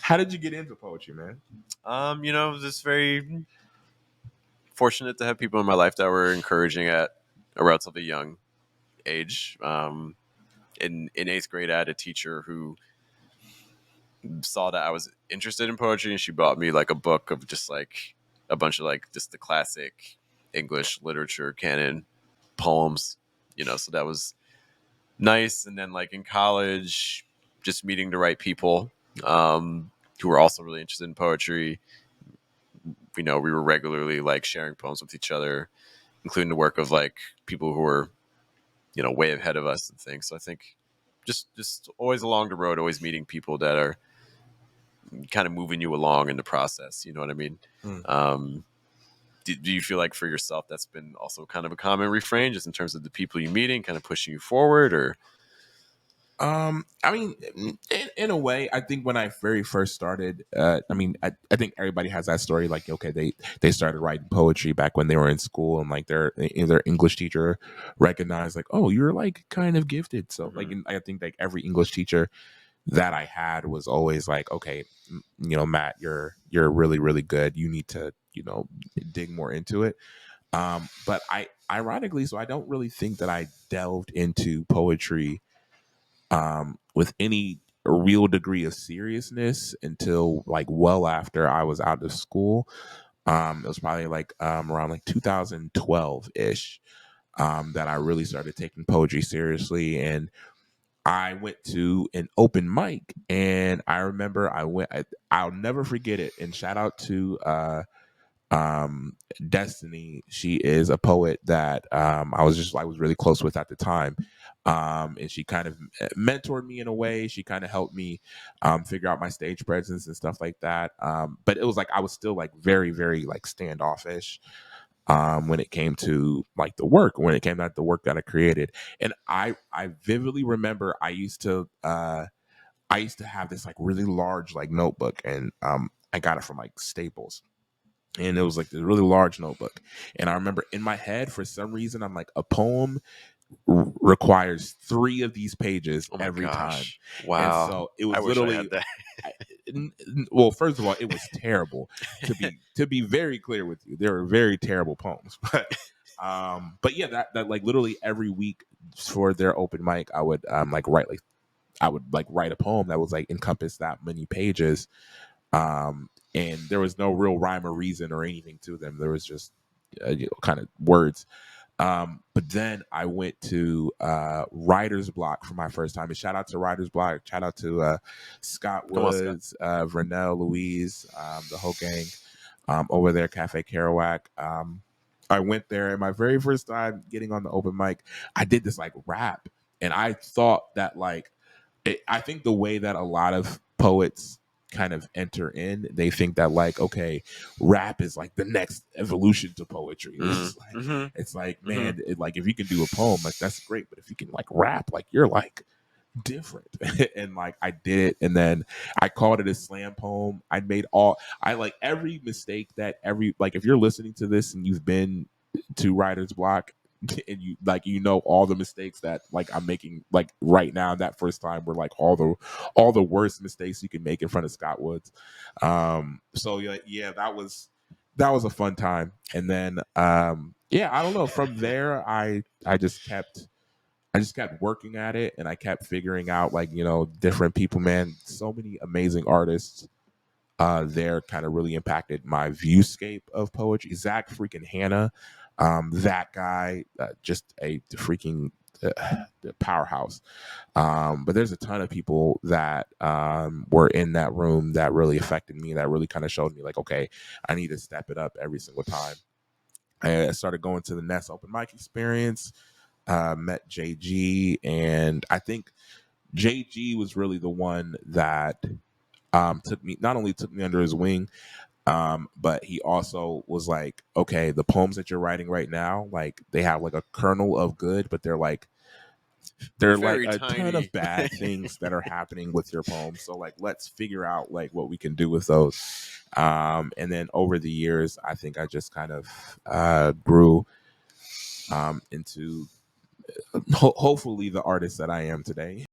How did you get into poetry, man? Just very fortunate to have people in my life that were encouraging at a relatively young age. In eighth grade, I had a teacher who saw that I was interested in poetry, and she bought me like a book of just like a bunch of like just the classic English literature canon poems. So that was nice. And then like in college, just meeting the right people who were also really interested in poetry. We were regularly like sharing poems with each other, including the work of like people who were way ahead of us and things. So I think just always along the road, always meeting people that are kind of moving you along in the process. You know what I mean? Mm. Do you feel like for yourself that's been also kind of a common refrain, just in terms of the people you're meeting, kind of pushing you forward, or? I mean, in a way, I think when I very first started, I think everybody has that story. Like, okay, they started writing poetry back when they were in school, and like their English teacher recognized, like, oh, you're like kind of gifted. So, like, I think like every English teacher that I had was always like, okay, Matt, you're really really good. You need to dig more into it. But I ironically, so I don't really think that I delved into poetry with any real degree of seriousness until like well after I was out of school. It was probably like around like 2012 ish that I really started taking poetry seriously. And I went to an open mic, and I remember I'll never forget it. And shout out to Destiny. She is a poet that I was really close with at the time. And she kind of mentored me in a way. She kind of helped me figure out my stage presence and stuff like that. But it was like I was still like very, very like standoffish when it came to like when it came to the work that I created. And I vividly remember I used to have this like really large like notebook, and I got it from like Staples, and it was like this really large notebook. And I remember in my head, for some reason, I'm like, a poem requires 3 of these pages Oh my every time. gosh! And Wow, so it I was wish I literally had that. well, first of all, it was terrible. To be very clear with you, they were very terrible poems. But yeah, that like literally every week for their open mic, I would write a poem that was like encompass that many pages. And there was no real rhyme or reason or anything to them. There was just kind of words. But then I went to Writer's Block for my first time. And shout out to Writer's Block. Shout out to Scott Come on, Scott. Woods, Vernell, Louise, the whole gang over there, Cafe Kerouac. I went there, and my very first time getting on the open mic, I did this like rap. And I thought that I think the way that a lot of poets kind of enter in, they think that like, okay, rap is like the next evolution to poetry. Mm-hmm. It's like, Mm-hmm. man, like if you can do a poem, like that's great, but if you can like rap, like you're like different. And like I did it, and then I called it a slam poem. I like every mistake that every like if you're listening to this and you've been to Writer's Block, and all the mistakes that like I'm making like right now, that first time were like all the worst mistakes you can make in front of Scott Woods. So yeah, that was a fun time. And then yeah, I don't know, from there I just kept working at it, and I kept figuring out like different people, man. So many amazing artists there kind of really impacted my viewscape of poetry. Zach freaking Hanna, that guy, just a freaking powerhouse. But there's a ton of people that were in that room that really affected me, that really kind of showed me like, okay, I need to step it up every single time. I started going to the Nest open mic experience, met JG, and I think JG was really the one that not only took me under his wing, but he also was like, okay, the poems that you're writing right now, like they have like a kernel of good, but they're like Very a ton of tiny. bad things that are happening with your poems. So like let's figure out like what we can do with those. And then over the years, I think I just kind of grew into hopefully the artist that I am today.